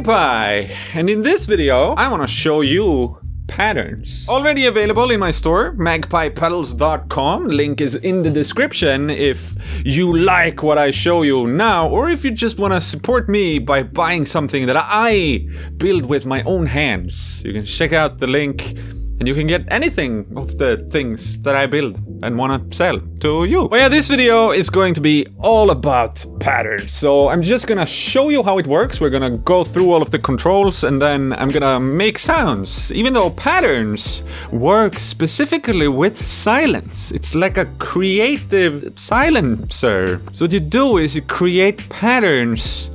Magpie, and in this video I want to show you patterns. Already available in my store, magpiepedals.com. Link is in the description if you like what I show you now, or if you just want to support me by buying something that I build with my own hands. You can check out the link and you can get anything of the things that I build and want to sell to you. Well, yeah, this video is going to be all about patterns. So I'm just gonna show you how it works. We're gonna go through all of the controls and then I'm gonna make sounds. Even though patterns work specifically with silence. It's like a creative silencer. So what you do is you create patterns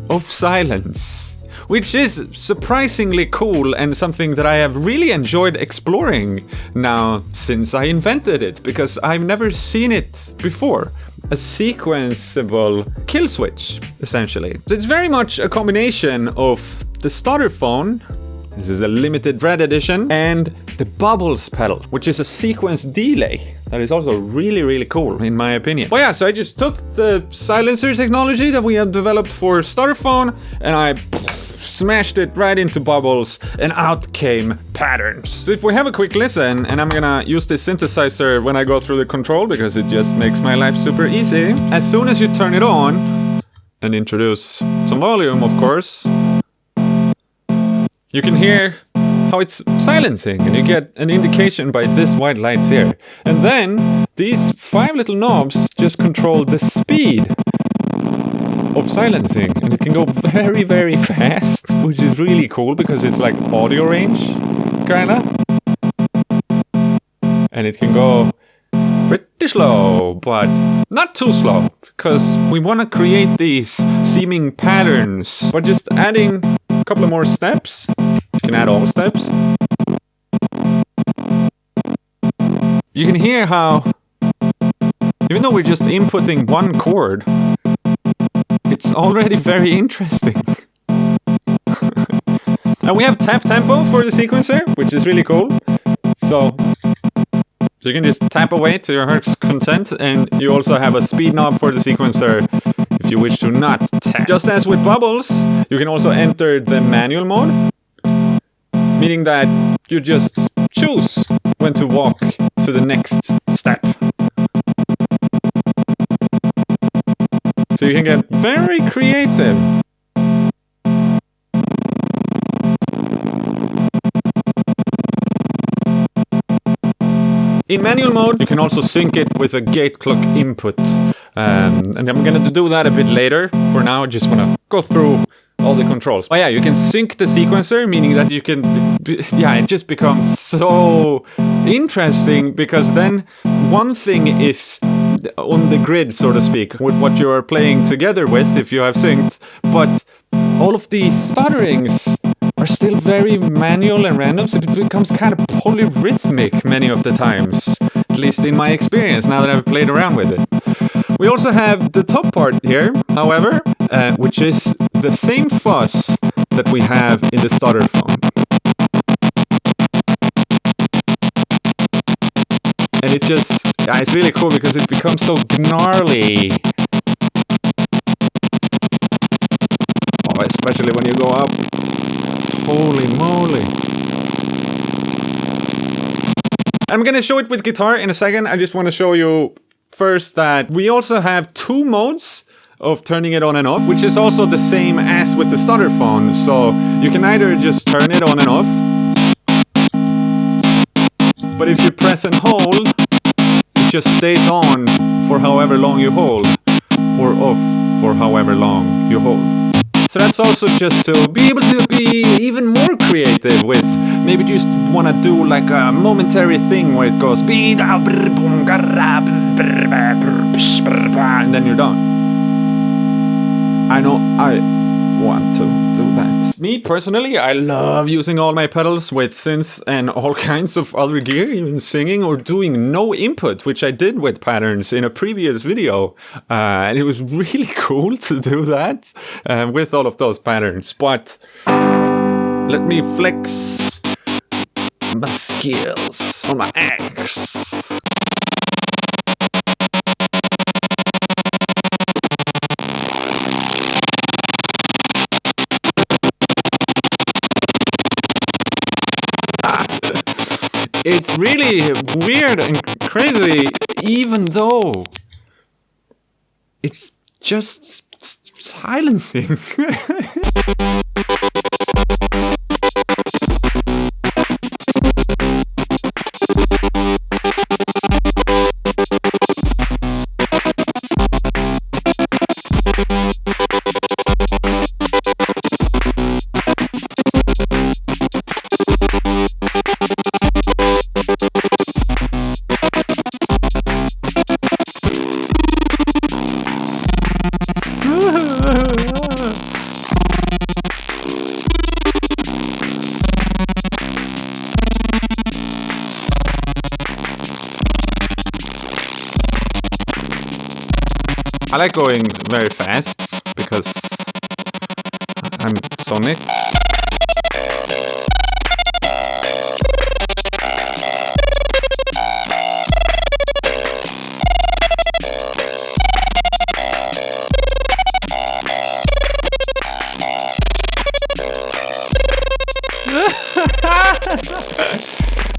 of silence, which is surprisingly cool and something that I have really enjoyed exploring now since I invented it, because I've never seen it before. A sequenceable kill switch, essentially. So it's very much a combination of the Stutterphone, this is a limited red edition, and the Bubbles pedal, which is a sequence delay. That is also really cool, in my opinion. Well, yeah, so I just took the silencer technology that we have developed for Stutterphone and I smashed it right into Bubbles, and out came patterns. So if we have a quick listen, and I'm gonna use this synthesizer when I go through the control because it just makes my life super easy. As soon as you turn it on and introduce some volume, of course, you can hear how it's silencing, and you get an indication by this white light here. And then these 5 little knobs just control the speed of silencing, and it can go very fast, which is really cool because it's like audio range, kinda. And it can go pretty slow, but not too slow, because we want to create these seeming patterns. But just adding a couple of more steps, you can add all steps. You can hear how, even though we're just inputting one chord, it's already very interesting. And we have tap tempo for the sequencer, which is really cool. So you can just tap away to your heart's content, and you also have a speed knob for the sequencer if you wish to not tap. Just as with Bubbles, you can also enter the manual mode, meaning that you just choose when to walk to the next step. So you can get very creative. In manual mode, you can also sync it with a gate clock input. And I'm gonna do that a bit later. For now, I just wanna go through all the controls. Oh yeah, you can sync the sequencer, meaning that you can, yeah, it just becomes so interesting, because then one thing is on the grid, so to speak, with what you are playing together with, if you have synced, but all of these stutterings are still very manual and random, so it becomes kind of polyrhythmic many of the times, at least in my experience, now that I've played around with it. We also have the top part here, however, which is the same fuzz that we have in the Stutterphone. And it just, yeah, it's really cool because it becomes so gnarly. Oh, especially when you go up. Holy moly. I'm gonna show it with guitar in a second. I just want to show you first that we also have 2 modes of turning it on and off, which is also the same as with the Stutterphone. So you can either just turn it on and off, but if you press and hold, it just stays on for however long you hold, or off for however long you hold. So that's also just to be able to be even more creative with, maybe just want to do like a momentary thing where it goes, and then you're done. I know I want to do that. Me personally, I love using all my pedals with synths and all kinds of other gear, even singing or doing no input, which I did with patterns in a previous video. And it was really cool to do that with all of those patterns. But let me flex my skills on my axe. It's really weird and crazy, even though it's just silencing. I like going very fast because I'm Sonic.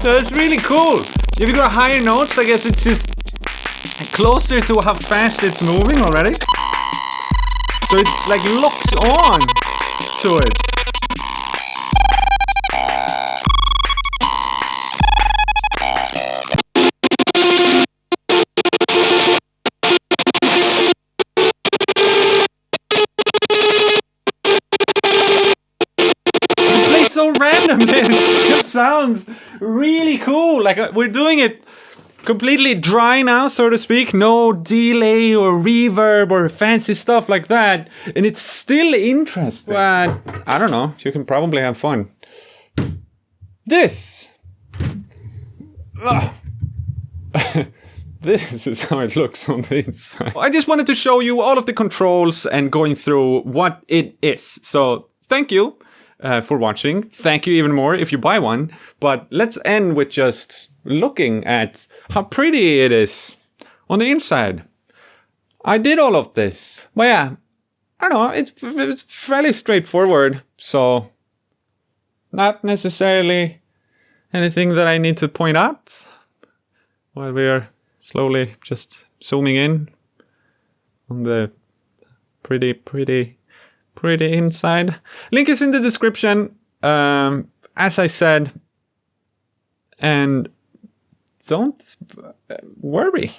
That's really cool. If you go higher notes, I guess it's just closer to how fast it's moving already. So it like locks on to it. It plays so randomly and it still sounds really cool. Like we're doing it completely dry now, so to speak. No delay or reverb or fancy stuff like that. And it's still interesting. But I don't know. You can probably have fun. This. This is how it looks on the inside. I just wanted to show you all of the controls and going through what it is. So thank you for watching. Thank you even more if you buy one. But let's end with just looking at how pretty it is on the inside. I did all of this. But yeah, I don't know, it's fairly straightforward. So not necessarily anything that I need to point out while we're slowly just zooming in on the pretty inside. Link is in the description, as I said. And don't worry.